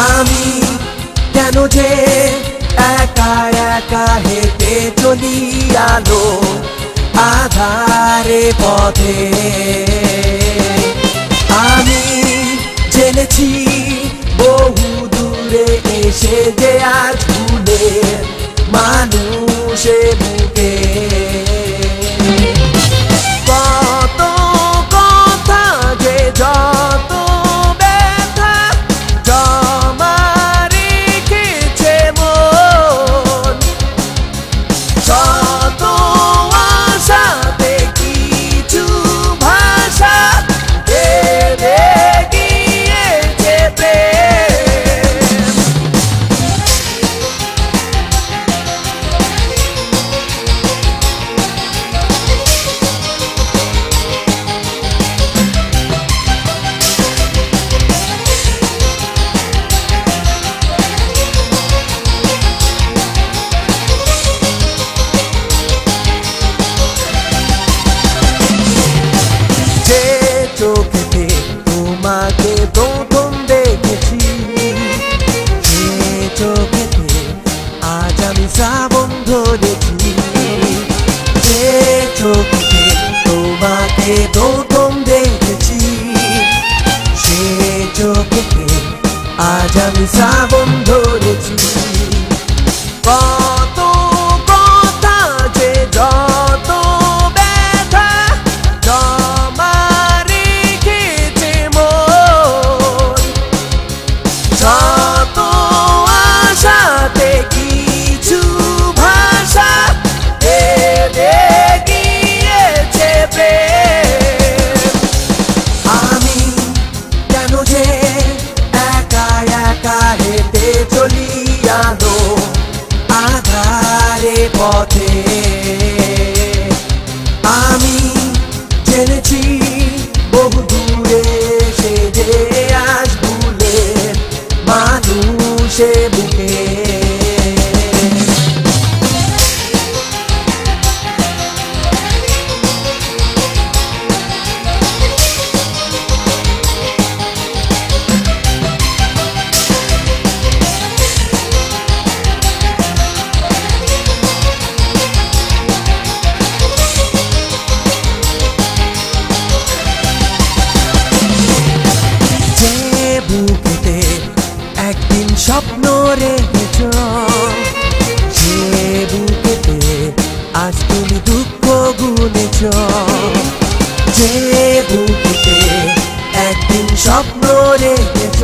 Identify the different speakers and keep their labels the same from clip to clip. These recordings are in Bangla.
Speaker 1: আমি কেন যে একা একা হেঁটে চলি আলো আধারে পথে। আমি জেনেছি বহু দূরে এসে যে আজ ভুলের মানুষে বুকে কত কথা যে যত ব্যথা জমা রেখেছে মন, শত আশাতে কিছু ভাষা দেবে গিয়েছে প্রেম। যে চোখেতে তোমাকে প্রথম দেখেছি, সে চোখেতে আজ আমি শ্রাবণ ধরেছি। যে চোখেতে তোমাকে প্রথম দেখেছি, সে চোখেতে আজ আমি শ্রাবণ ধরেছি। কত কথা যে যত ব্যথা জমা রেখেছে মন, শত আশাতে কিছু ভাষা দেবে গিয়েছে প্রেম। আমি কেন যে একা একা হেঁটে চলি আলো আধারে পথে। আমি জেনেছি বহু দূরে সে যে আজ ভুলের মানুষে বুকে বুকেতে একদিন স্বপ্ন রেখেছ, সে বুকেতে আজ তুমি দুঃখ গুনেছ। যে বুকেতে একদিন স্বপ্ন রেখেছ,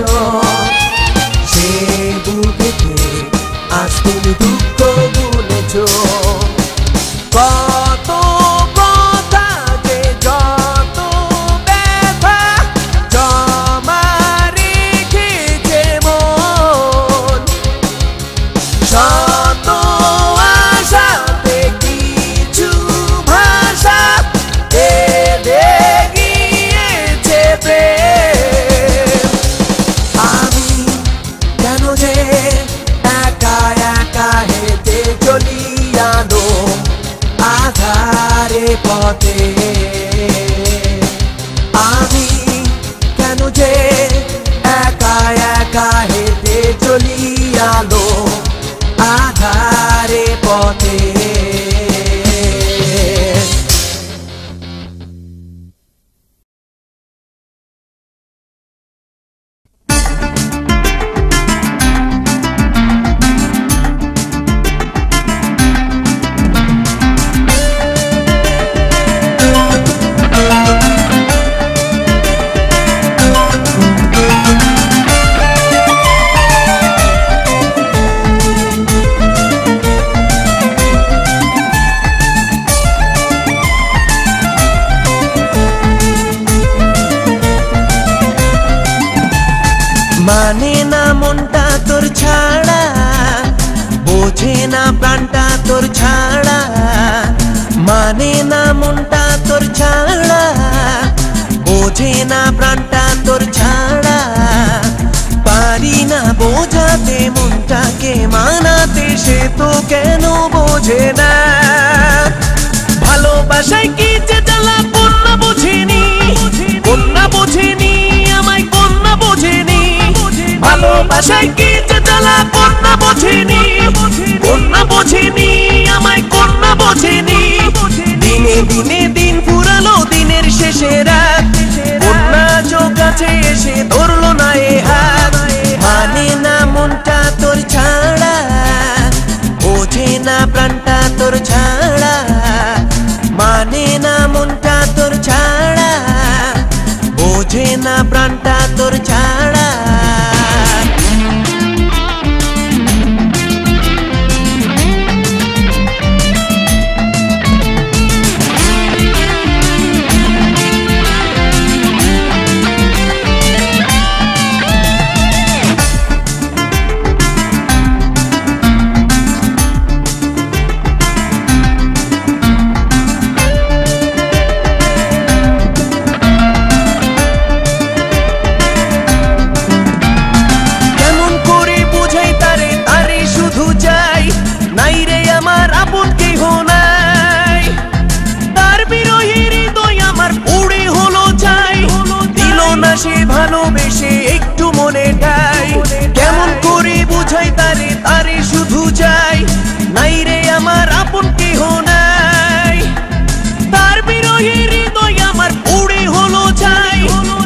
Speaker 1: সে বুকেতে আজ তুমি দুঃখ গুনেছ। কত কথা যে যত ব্যথা জমা রেখেছে মন, শত আশাতে কিছু ভাষা দেবে গিয়েছে প্রেম। আমি কেন যে একা একা হেঁটে চলি আলো আধারে পথে। আমি কেন যে একা একা হেঁটে চলি আলো আধারে পথে। মানে না মনটা তোর ছাড়া, বোঝে না প্রাণটা তোর ছাড়া। মানে না মনটা তোর ছাড়া, বোঝে না প্রাণটা তোর ছাড়া। পারি না বোঝাতে মনটাকে মানাতে, সে তো কেন বোঝে না। ভালোবাসায় কি যে জ্বালা কন্যা বোঝেনি, কন্যা বোঝেনি আমায়, কন্যা বোঝেনি। ভালোবাসায় কি যে জ্বালা কন্যা বোঝেনি, কন্যা বোঝেনি, আমায় কন্যা বোঝেনি। দিনে দিনে দিন ফুরালো, দিনের শেষে রাত, কন্যা চোখ কাছে এসে ধরলো না এ হাত। মানে না মনটা তোর ছাড়া, বোঝে না প্রাণটা তোর ছাড়া, মানে না মনটা তোর ছাড়া, বোঝে না প্রাণটা তোর ছাড়া। সে ভালোবেসে একটু মনেটাই কেমন করে বুঝাই তারে, তারে শুধু চাই। নাই রে আমার আপন কেহ নাই, তার বিরহে হৃদয় আমার পুড়ে হলো ছাই।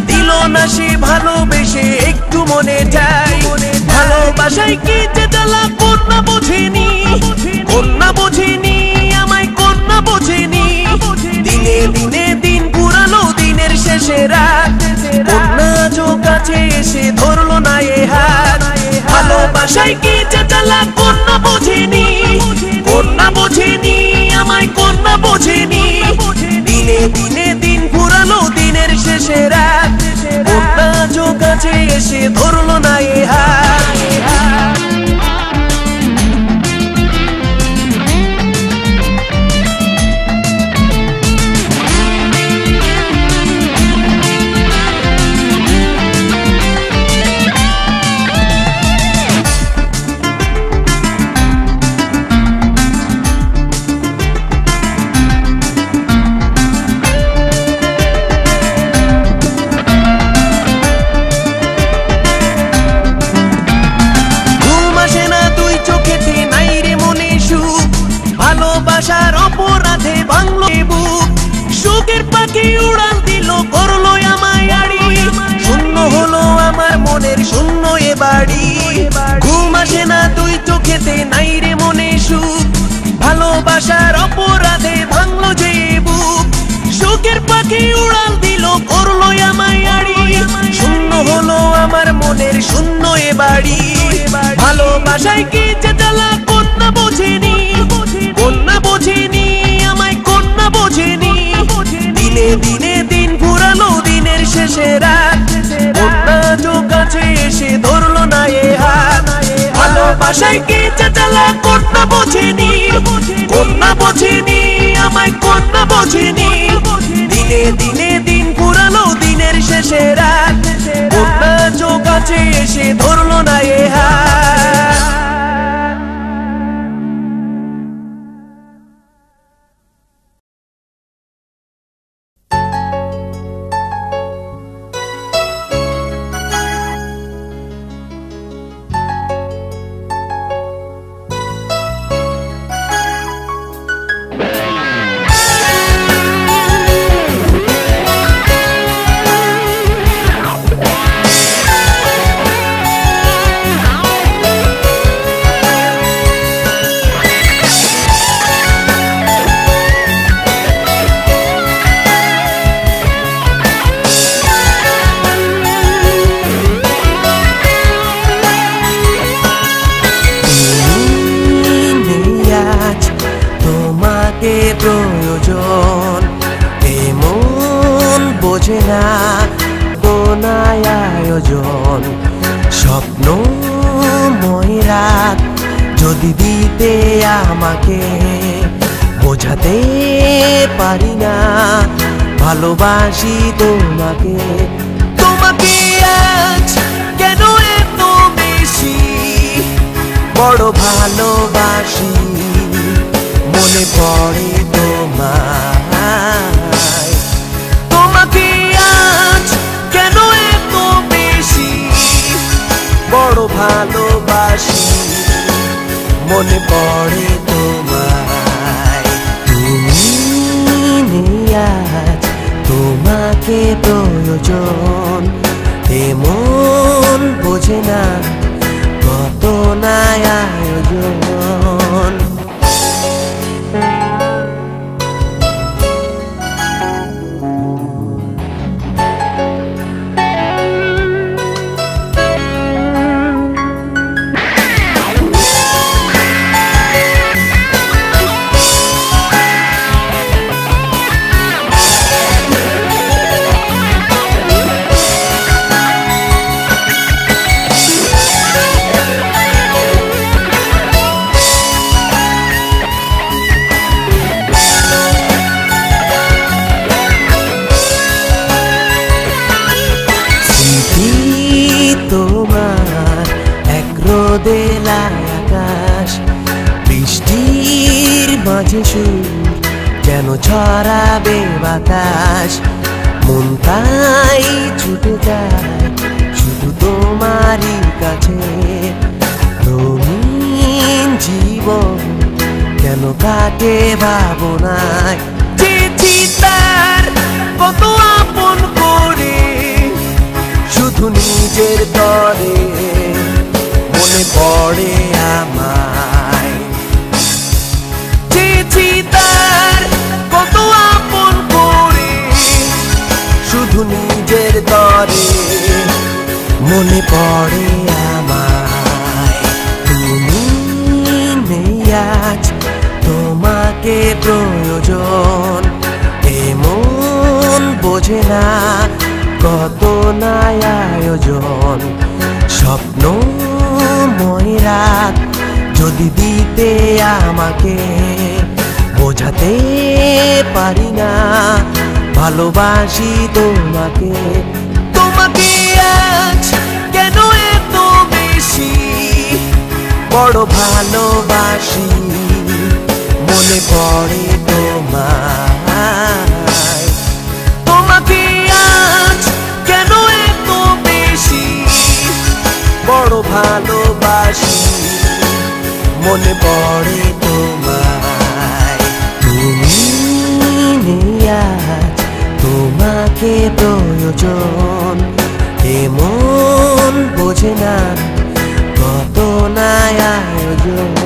Speaker 1: দিল না সে ভালোবেসে একটু মনেটাই। ভালোবাসায় কি যে জ্বালা কন্যা বোঝেনি, কন্যা বোঝেনি, আমায় কন্যা বোঝেনি। দিনে দিনে দিন পুরানো, দিনের শেষে রাত, কন্যা চোখ কাছে এসে ধরলো না এ হাত। ভালোবাসায় কি যে জ্বালা কন্যা বোঝেনি, কন্যা বোঝেনি, আমায় কন্যা বোঝেনি। দিনে দিনে দিন পুরানো, দিনের শেষে রাত, কন্যা চোখ কাছে এসে ধরলো না এ হাত। ভালোবাসার অপরাধে ভাঙলো বুক, সুখের পাখি উড়াল দিল, করলো আমায় আড়ি। শূন্য হলো আমার মনের শূন্য এ বাড়ি, ঘুম আসে না তুই চোখেতে, নাই রে মনে সুখ। ভালোবাসার অপরাধে ভাঙলো যে বুক, সুখের পাখি উড়াল দিল, করলো আমায় আড়ি। শূন্য হলো আমার মনের শূন্য এ বাড়ি। ভালোবাসায় কি যে জ্বালা কন্যা বোঝেনি, কন্যা বোঝেনি, আমায় কন্যা বোঝেনি। দিনে দিনে দিন ফুরালো, দিনের শেষে রাত, কন্যা চোখ কাছে এসে ধরলো না এ হাত। ভালোবাসায় কি যে জ্বালা কন্যা বোঝেনি, কন্যা বোঝেনি, আমায় কন্যা বোঝেনি। দিনে দিনে দিন ফুরালো, দিনের শেষে রাত, কন্যা চোখ কাছে এসে ধরলো না এ হাত। প্রয়োজন এমন বোঝে না কোনায় আয়োজন। স্বপ্নময় রাত যদি দিতে আমাকে, বোঝাতে পারি না ভালোবাসি তোমাকে। তোমাকে আজ কেন এত বেশি বড় ভালোবাসি, মনে পড়ে তোমায়। তোমাকে আজ কেন এত বেশি বড় বড় ভালোবাসি মনে পড়ে তোমায় তুমি নেই আজ তোমাকে প্রয়োজন এমন বোঝে না কত না আয়োজন তোমার এক রোদেলা আকাশ বৃষ্টির মাঝে সুর যেন ছড়াবে বাতাস মন তাই ছুটে যায় শুধু তোমারই কাছে রঙিন জীবন কেন কাটে ভাবনায় চিঠি তার কত আপন করে শুধু নিজের তরে মনে পড়ে আমায় চিঠি তার কত আপন করে শুধু নিজের তরে মনে পড়ে আমায় তুমি নেই আজ তোমাকে প্রয়োজন এমন বোঝে না কত না আয়োজন স্বপ্নময় রাত যদি দিতে আমাকে বোঝাতে পারি না ভালোবাসি তোমাকে তোমাকে আজ কেন এত বেশি বড় ভালোবাসি মনে পড়ে তোমায় তোমাকে আজ কেন এত বেশি বড় ভালোবাসি মনে পড়ে তোমায় তুমি নেই আজ তোমাকে প্রয়োজন এমন বোঝে না কত না আয়োজন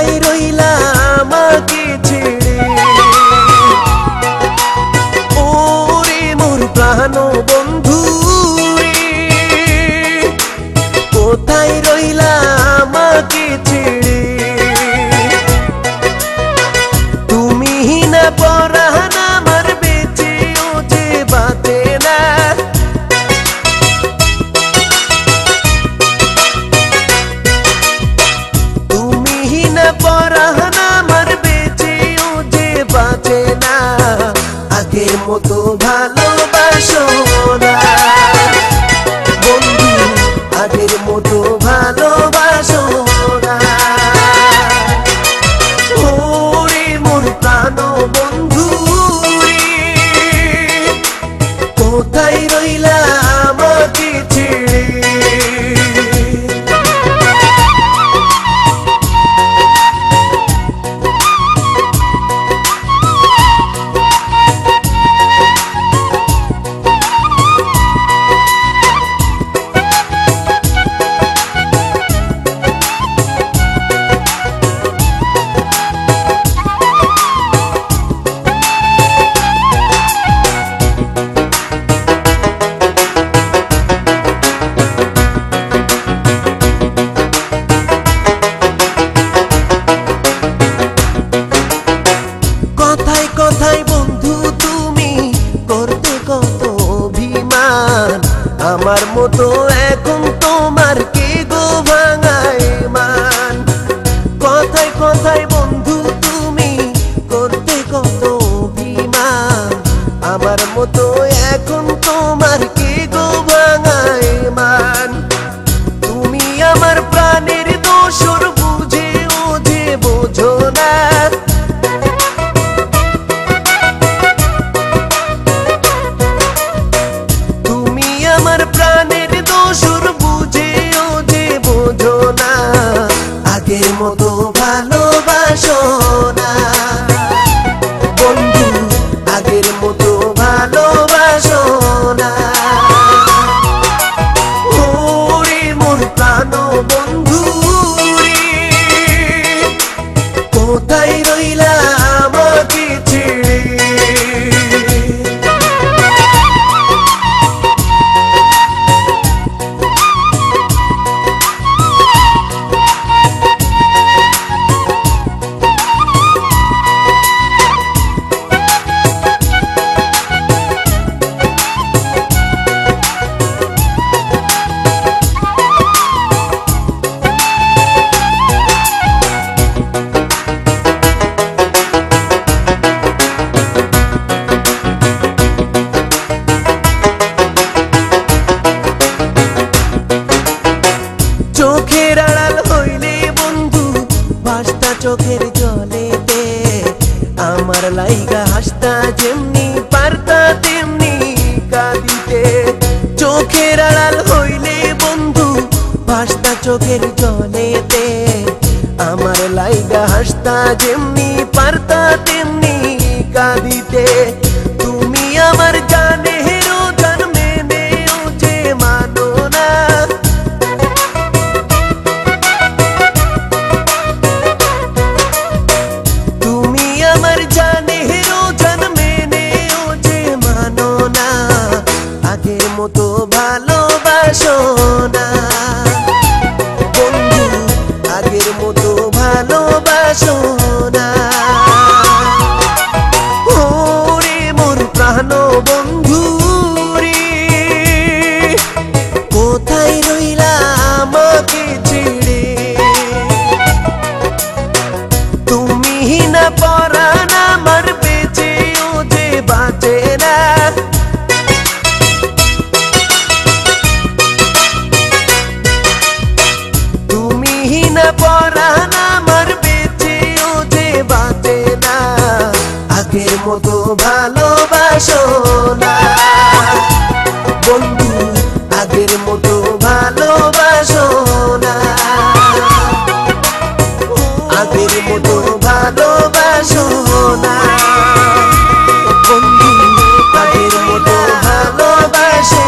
Speaker 1: কোথায় রইলা আমাকে ছেড়ে ওরে মোর প্রাণ বন্ধু কোথায় রইলা আমাকে ছেড়ে তুমি না পরাণ আমার বেঁচেও যে বাঁচে না তুমি না পরাণ আমার বেঁচেও যে বাঁচে না আগের মতো ভালোবাসো না বন্ধু আগের মতো ভালোবাসো না ওরে মোর প্রাণ বন্ধু কোথায় রইলা আমাকে ছেড়ে কোথায় বন্ধু তুমি করতে কত অভিমান আমার মতো এখন তোমার কে গো ভাঙায় মান কোথায় বন্ধু তুমি করতে কত অভিমান আমার মতো এখন তোমার কে গো ভাঙায় মান তুমি আমার প্রাণের দোসর বুঝে ও যে বোঝো না আমার প্রাণের দোসর বুঝেও যে বোঝো না আগের মতো ভালোবাসো না বন্ধু আগের মতো ভালোবাসো না ওরে মোর প্রাণ বন্ধু কোথায় রইলা আমাকে ছেড়ে চোখের আড়াল হইলে বন্ধু ভাসতা চোখের জলেতে আমার লাইগা হাসতা যেমনি পারতা তেমনি কাঁদিতে চোখের আড়াল হইলে বন্ধু ভাসতা চোখের জলেতে আমার লাইগা হাসতা যেমনি পারতা তেমনি কাঁদিতে তুমি আমার জানেরও জন্মে নেও যে মানো না আমার জানেরও জন্মে নেও যে মানো না আগের মতো ভালোবাসো না বন্ধু আগের মতো ভালোবাসো না ওরে মোর প্রাণ বন্ধু কোথায় রইলা আমাকে ছেড়ে তুমি না পরাণ আমার বেঁচেও যে বাঁচে না তুমি না পরাণ আমার বেঁচেও যে বাঁচে না আগের মতো ভালোবাসো না বন্ধু আগের মতো ভালোবাসো না আগের মতো ভালোবাসো না বন্ধু আগের মতো ভালোবাসো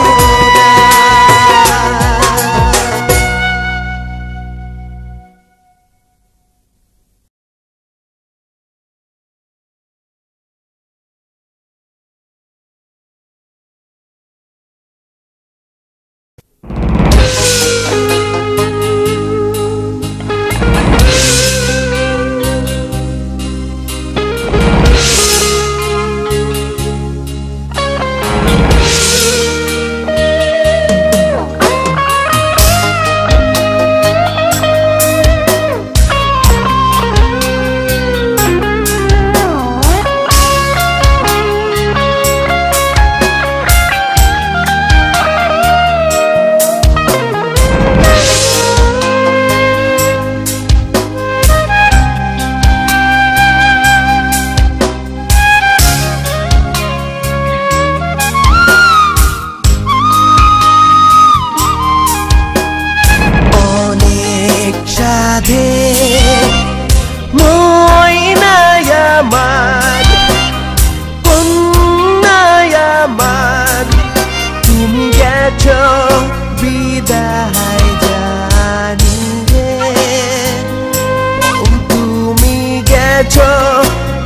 Speaker 1: গেছো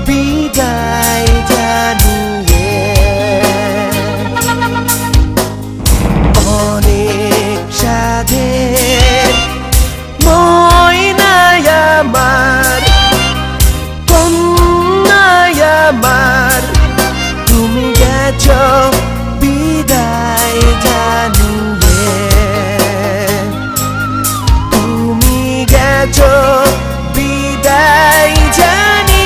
Speaker 1: বিদায় জানিয়ে অনেক সাধের ময়নায় আমার কন্যায় আমার তুমি গেছো বিদায় জানিয়ে তুমি গেছো বিদায় জানিয়ে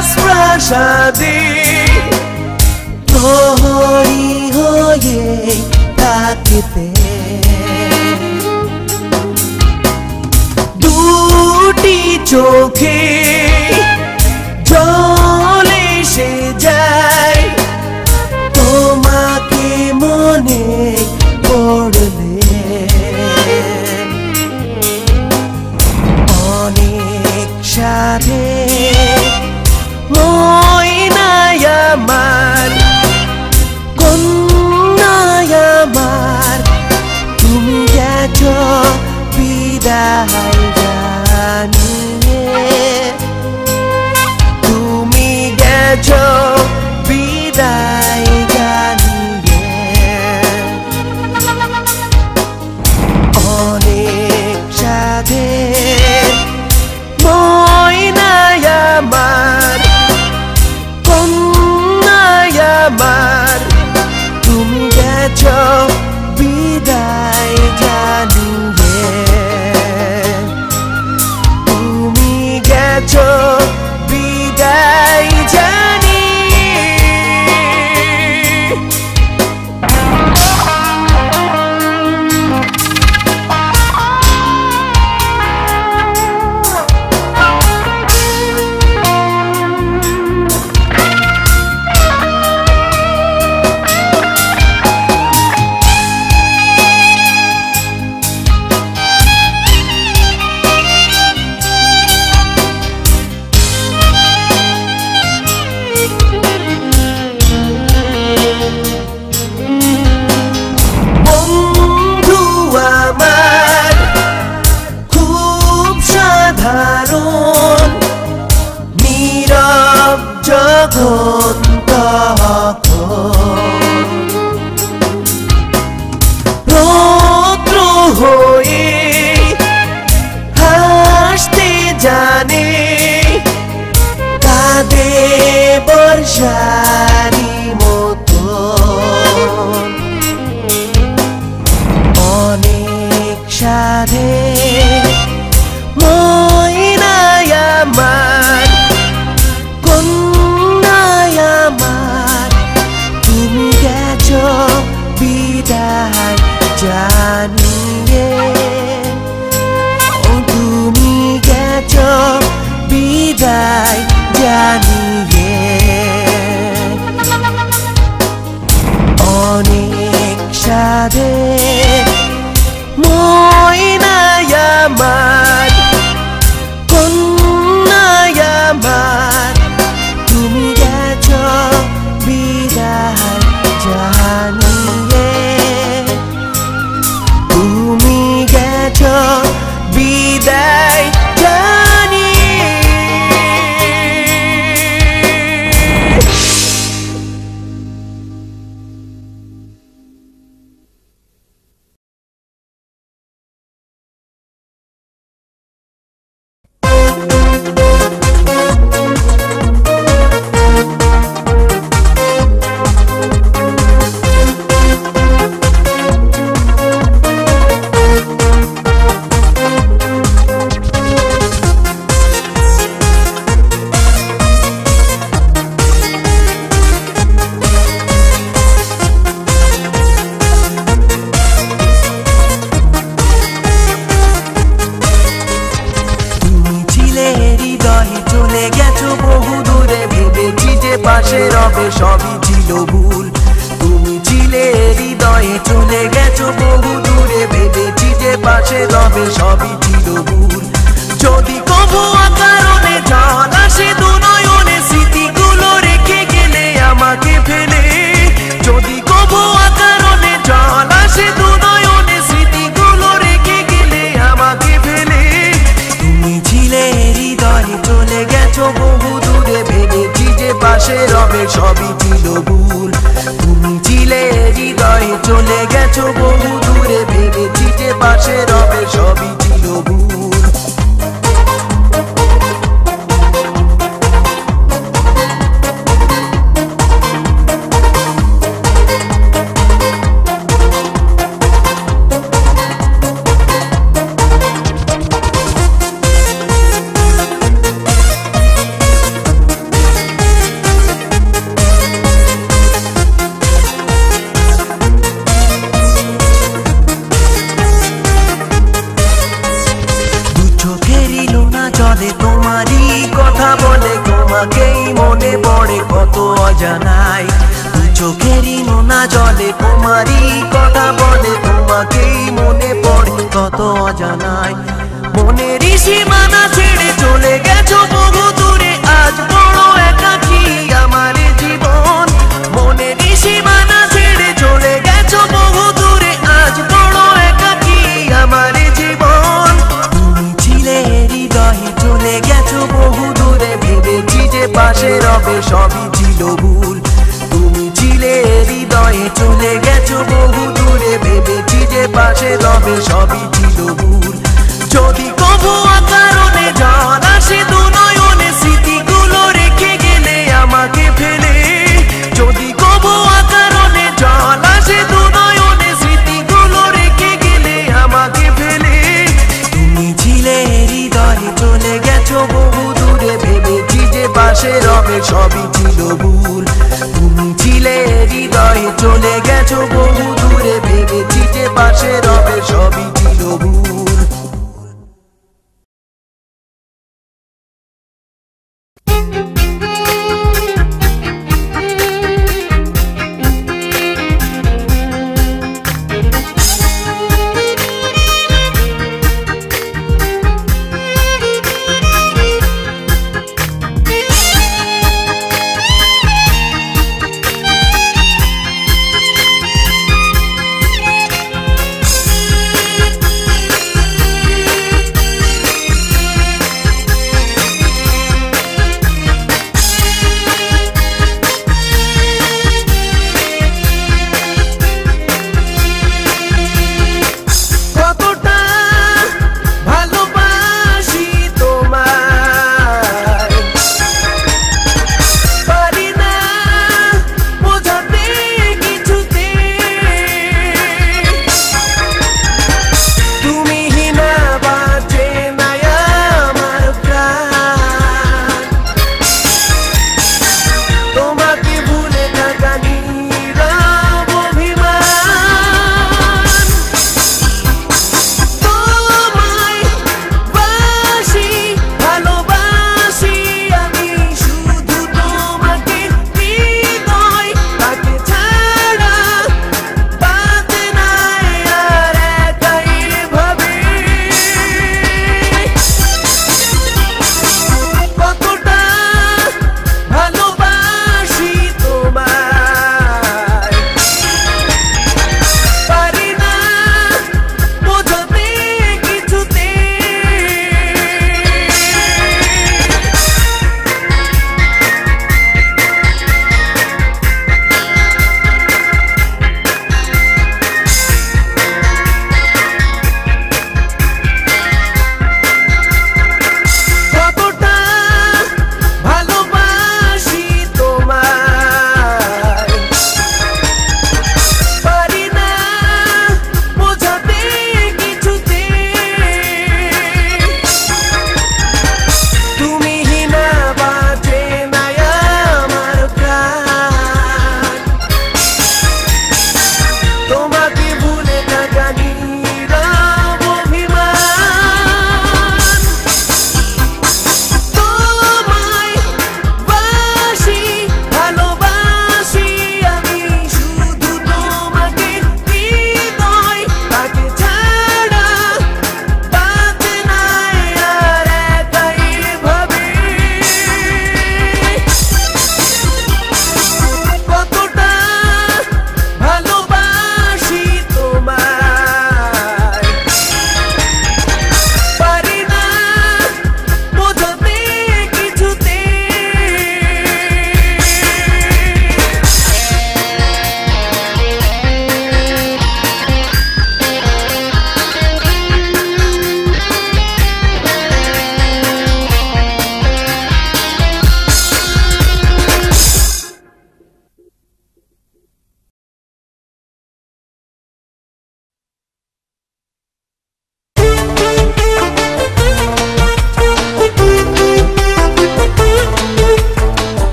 Speaker 1: রাজপ্রাসাদে প্রহরী হয়ে থাকিতে দুটি চোখে জল এসে যায় তোমাকে মনে পড়লে অনেক সাধে ময়নায় আমার কন্যায় আমার তুমি গেছো বিদায় জানিয়ে তুমি গেছো বিদায় জানিয়ে অনেক সাধের ময়নায় আমার কন্যায় আমার তুমি গেছো বিদায় জানিয়ে তুমি গেছো বিদায় জানিয়ে নীরব জগৎ রৌদ্র হয়ে হাসতে জানে কাঁদে বর্ষারি মতো অনেক সাধে ময়নায় আমার কন্যায় আমার তুমি গেছো বিদায় জানিয়ে তুমি গেছো বিদায় জানিয়ে অনেক সাধে ময়নায় আমার কন্যায় আমার তুমি গেছো বিদায় জানিয়ে তুমি গেছো বিদায় জানিয়ে ছিলে হৃদয়ে চলে গেছো বহু দূরে, ভেবেছি যে পাশে রবে সবই চিরভুল। যদি কবু অকারণে জল আসে দু নয়নে, স্মৃতিগুলো রেখে গেলে আমাকে ফেলে। যদি কবু অকারণে জল আসে দু নয়নে, স্মৃতিগুলো রেখে গেলে আমাকে ফেলে। তুমি ছিলে হৃদয়ে চলে গেছো বহু দূরে, ভেবেছি যে পাশে রবে সবই ছিল ভুল। তুমি ছিলে হৃদয়ে চলে গেছো বহু দূরে, ভেবেছি যে পাশে রবে সবই ছিল ভুল। তোমারই কথা বলে তোমাকেই মনে পড়ে কত অজানায়। দু চোখেরই নোনা জলে তোমারই কথা বলে তোমাকেই মনে পড়ে কত অজানায়। মনের সীমানা ছেড়ে চলে গেছো বহু দূরে, আজ বড় একাকী আমার জীবন। মনের সীমানা ছেড়ে চলে গেছো বহু দূরে, আজ বড় একাকী আমার জীবন। তুমি ছিলে হৃদয়ে চলে গেছো বহু দূরে, ভেবেছি যে পাশে রবে সবই ছিল ভুল। তুমি ছিলে হৃদয়ে চলে গেছো বহু দূরে, ভেবেছি যে পাশে রবে সবই ছিল ভুল। যদি কবু অকারণে জল আসে দু নয়নে, স্মৃতিগুলো রেখে গেলে আমাকে ফেলে। যদি কবু অকারণে জল আসে দু নয়নে, স্মৃতিগুলো রেখে গেলে আমাকে ফেলে। তুমি ছিলে হৃদয়ে চলে গেছো বহু দূরে, ভেবেছি যে পাশে রবে সবই ছিল ভুল। তুমি ছিলে হৃদয়ে চলে গেছো বহু দূরে, ভেবেছি যে পাশে রবে সবই ছিল ভুল।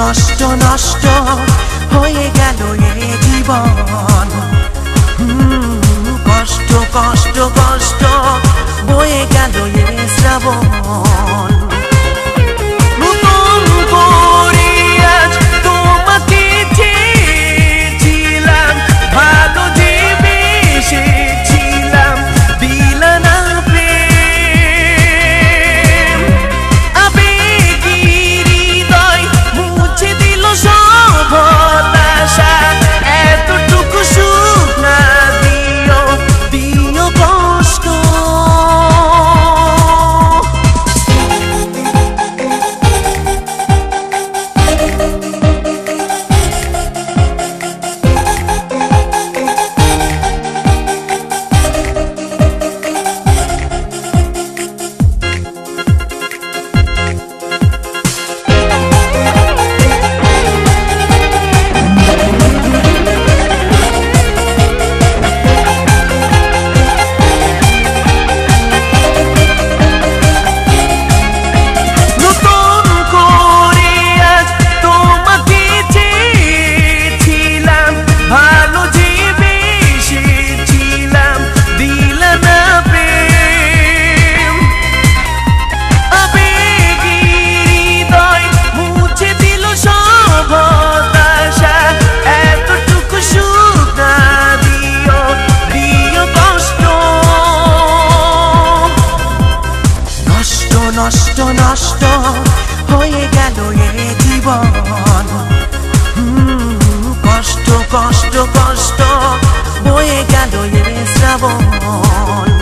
Speaker 1: নষ্ট নষ্ট হয়ে গেল এ জীবন, কষ্ট কষ্ট কষ্ট বয়ে গেল এ শ্রাবণ। নতুন করে আজ তোমাকে চেয়েছিলাম, ভালো যে বেসেছিলাম, দিলা না প্রেম। আবেগী হৃদয় মুছে দিল সব হতাশা, এতটুকু সুখ না দিও, দিও কষ্ট। নষ্ট নষ্ট হয়ে গেল এ জীবন, কষ্ট কষ্ট কষ্ট বয়ে গেল এ শ্রাবণ।